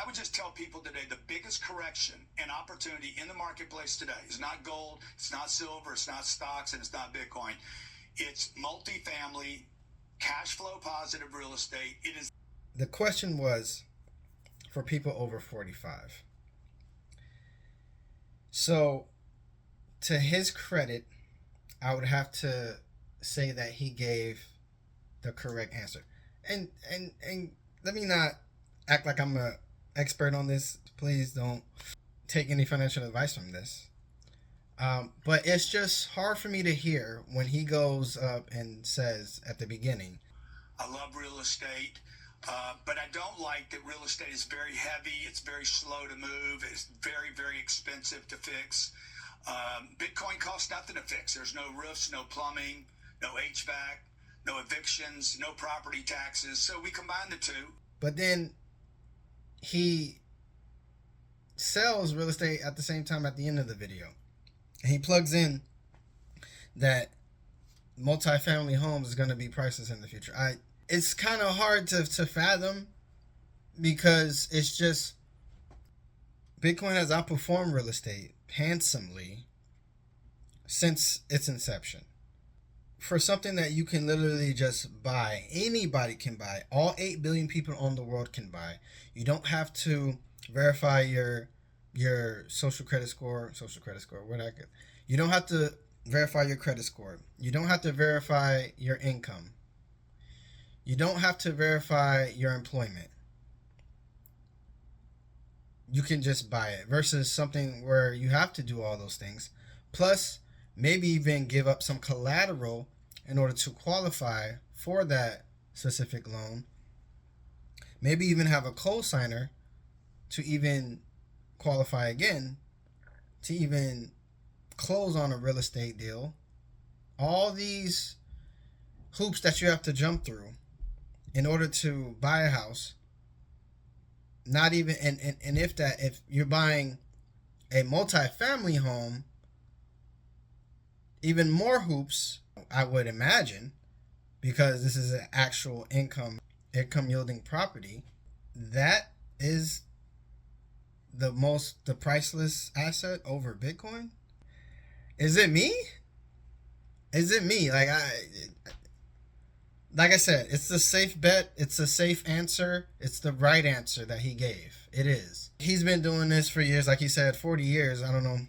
would just tell people today the biggest correction and opportunity in the marketplace today is not gold, it's not silver, it's not stocks, and it's not Bitcoin. It's multifamily, cash flow positive real estate. It is. The question was for people over 45. So, to his credit, I would have to say that he gave the correct answer. And let me not act like I'm an expert on this. Please don't take any financial advice from this. But it's just hard for me to hear when he goes up and says at the beginning, I love real estate, but I don't like that real estate is very heavy. It's very slow to move. It's very, very expensive to fix. Bitcoin costs nothing to fix. There's no roofs, no plumbing, no HVAC, no evictions, no property taxes. So we combine the two. But then he sells real estate at the same time at the end of the video. And he plugs in that multifamily homes is going to be priceless in the future. It's kind of hard to fathom, because it's just Bitcoin has outperformed real estate handsomely since its inception. For something that you can literally just buy, anybody can buy, all 8 billion people on the world can buy. You don't have to verify your social credit score, you don't have to verify your credit score. You don't have to verify your income. You don't have to verify your employment. You can just buy it, versus something where you have to do all those things. Plus, maybe even give up some collateral in order to qualify for that specific loan. Maybe even have a co-signer to even qualify again, to even close on a real estate deal. All these hoops that you have to jump through in order to buy a house. Not even, and if you're buying a multi-family home, even more hoops, I would imagine, because this is an actual income yielding property. That is the priceless asset over Bitcoin. Is it me? Like I said, it's the safe bet. It's a safe answer. It's the right answer that he gave. It is. He's been doing this for years. Like he said, 40 years. I don't know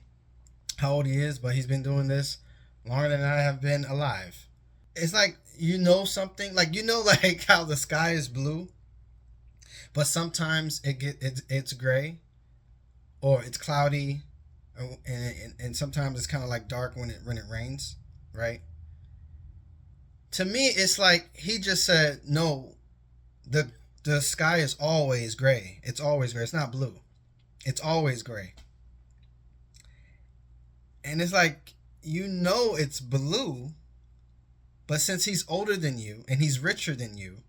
how old he is, but he's been doing this longer than I have been alive. It's like, something, like, like how the sky is blue, but sometimes it's gray, or it's cloudy, and sometimes it's kind of like dark when it rains, right? To me, it's like he just said, no, the sky is always gray. It's always gray. It's not blue. It's always gray. And it's like, it's blue, but since he's older than you and he's richer than you,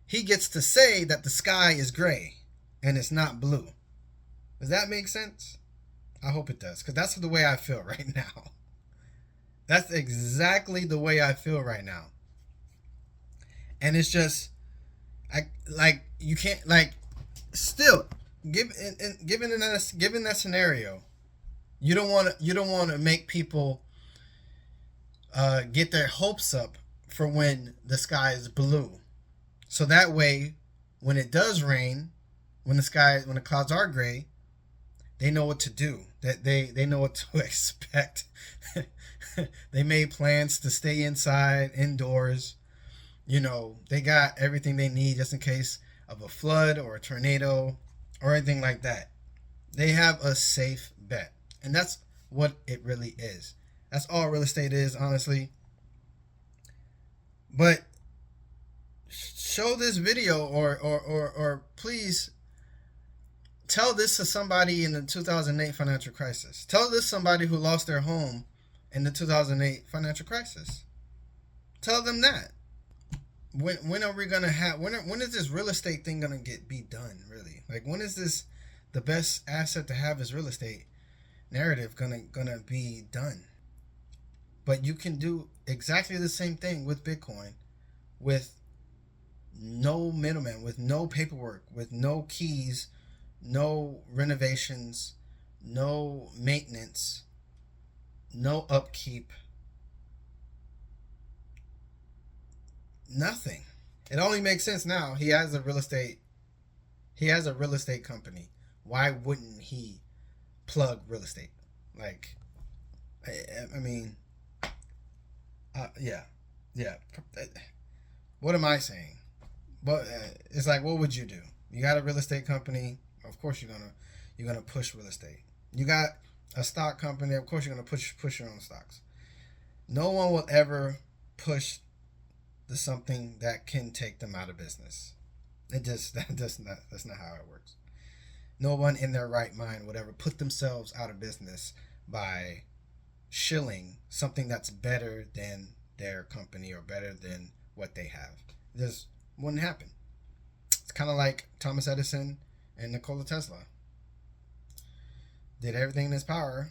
he gets to say that the sky is gray and it's not blue. Does that make sense? I hope it does, because that's the way I feel right now. That's exactly the way I feel right now. And it's just, you can't, still, given that scenario, you don't want to make people get their hopes up for when the sky is blue. So that way, when it does rain, when the clouds are gray, they know what to do. That they know what to expect. They made plans to stay indoors. They got everything they need just in case of a flood or a tornado or anything like that. They have a safe bet. And that's what it really is. That's all real estate is, honestly. But show this video, or please tell this to somebody in the 2008 financial crisis. Tell this to somebody who lost their home in the 2008 financial crisis. Tell them that. When are we gonna have? When is this real estate thing gonna be done? Really? Like, when is this the best asset to have is real estate narrative gonna be done? But you can do exactly the same thing with Bitcoin, with no middleman, with no paperwork, with no keys no renovations, no maintenance, no upkeep, nothing. It only makes sense now. He has a real estate company. Why wouldn't he plug real estate? Like, I mean, yeah. What am I saying? But it's like, what would you do? You got a real estate company. Of course, you're gonna push real estate. You got a stock company. Of course, you're gonna push your own stocks. No one will ever push the something that can take them out of business. That's not how it works. No one in their right mind would ever put themselves out of business by shilling something that's better than their company or better than what they have. This wouldn't happen. It's kind of like Thomas Edison and Nikola Tesla. Did everything in his power,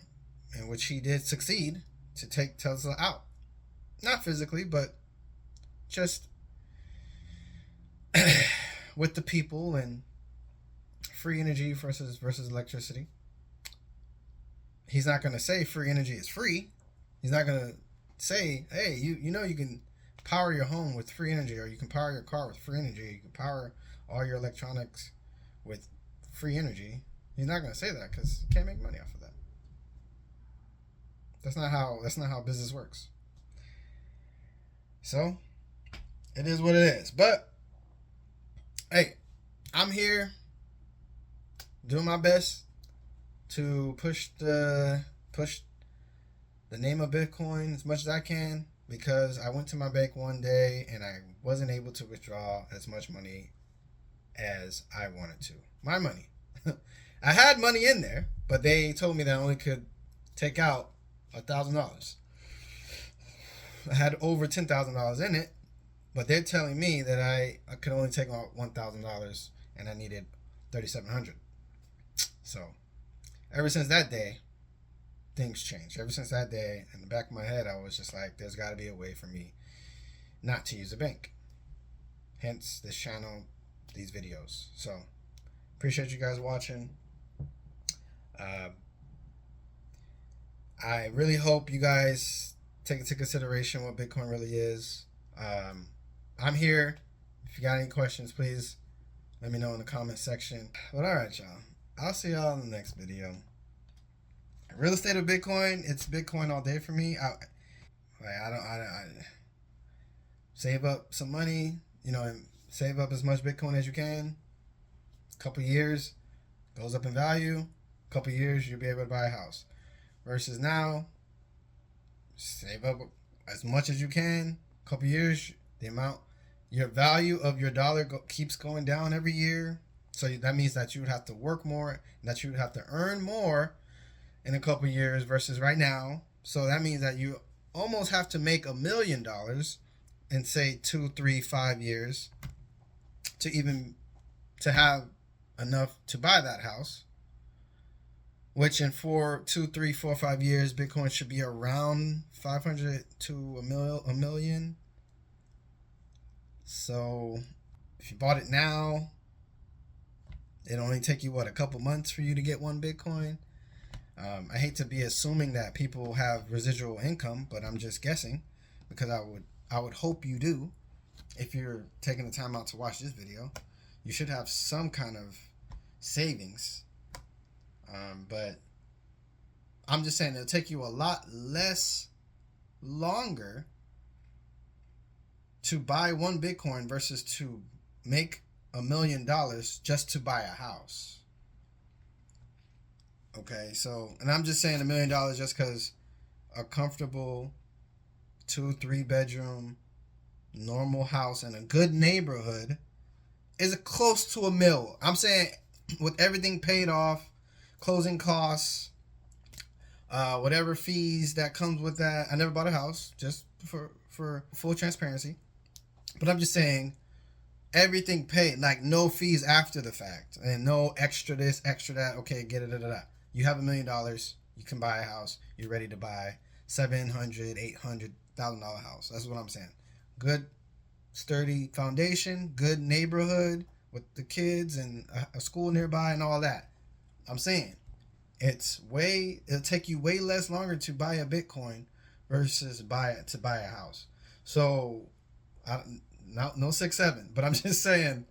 in which he did succeed, to take Tesla out. Not physically, but just with the people and free energy versus electricity. He's not going to say free energy is free. He's not going to say, hey, you know you can power your home with free energy, or you can power your car with free energy, or you can power all your electronics with free energy. He's not going to say that because you can't make money off of that. That's not how business works. So it is what it is. But hey, I'm here doing my best to push the name of Bitcoin as much as I can, because I went to my bank one day and I wasn't able to withdraw as much money as I wanted to. My money. I had money in there, but they told me that I only could take out $1,000. I had over $10,000 in it, but they're telling me that I could only take out $1,000 and I needed $3,700. So ever since that day, things changed. Ever since that day, in the back of my head, I was just like, there's got to be a way for me not to use a bank. Hence this channel, these videos. So appreciate you guys watching. I really hope you guys take into consideration what Bitcoin really is. I'm here. If you got any questions, please let me know in the comment section. But all right, y'all. I'll see y'all in the next video. Real estate of Bitcoin, it's Bitcoin all day for me. I save up some money, and save up as much Bitcoin as you can. A couple years, goes up in value. A couple years, you'll be able to buy a house. Versus now, save up as much as you can. A couple years, your value of your dollar keeps going down every year. So that means that you would have to work more, and that you would have to earn more in a couple years versus right now. So that means that you almost have to make $1 million in, say, 2, 3, 5 years to have enough to buy that house. Which in 2, 3, 4, 5 years, Bitcoin should be around 500 to $1 million. So if you bought it now, it only take you a couple months for you to get one Bitcoin. I hate to be assuming that people have residual income, but I'm just guessing, because I would hope you do. If you're taking the time out to watch this video, you should have some kind of savings. But I'm just saying it'll take you a lot less longer to buy one Bitcoin versus to make $1 million just to buy a house. Okay, so, and I'm just saying $1 million just because a comfortable 2-3 bedroom normal house in a good neighborhood is close to $1 million. I'm saying with everything paid off, closing costs, whatever fees that comes with that. I never bought a house, just for full transparency. But I'm just saying, everything paid, like no fees after the fact, and no extra this, extra that. Okay, get it, You have $1 million, you can buy a house. You're ready to buy $700,000-$800,000 house. That's what I'm saying. Good, sturdy foundation, good neighborhood, with the kids and a school nearby and all that. I'm saying it'll take you way less longer to buy a Bitcoin versus buy a house. So, no 6-7, but I'm just saying,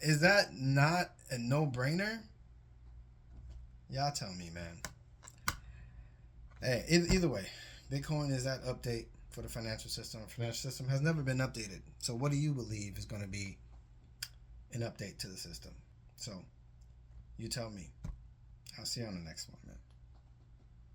is that not a no-brainer? Y'all tell me, man. Hey, either way, Bitcoin is that update for the financial system. The financial system has never been updated. So what do you believe is going to be an update to the system? So you tell me. I'll see you on the next one, man.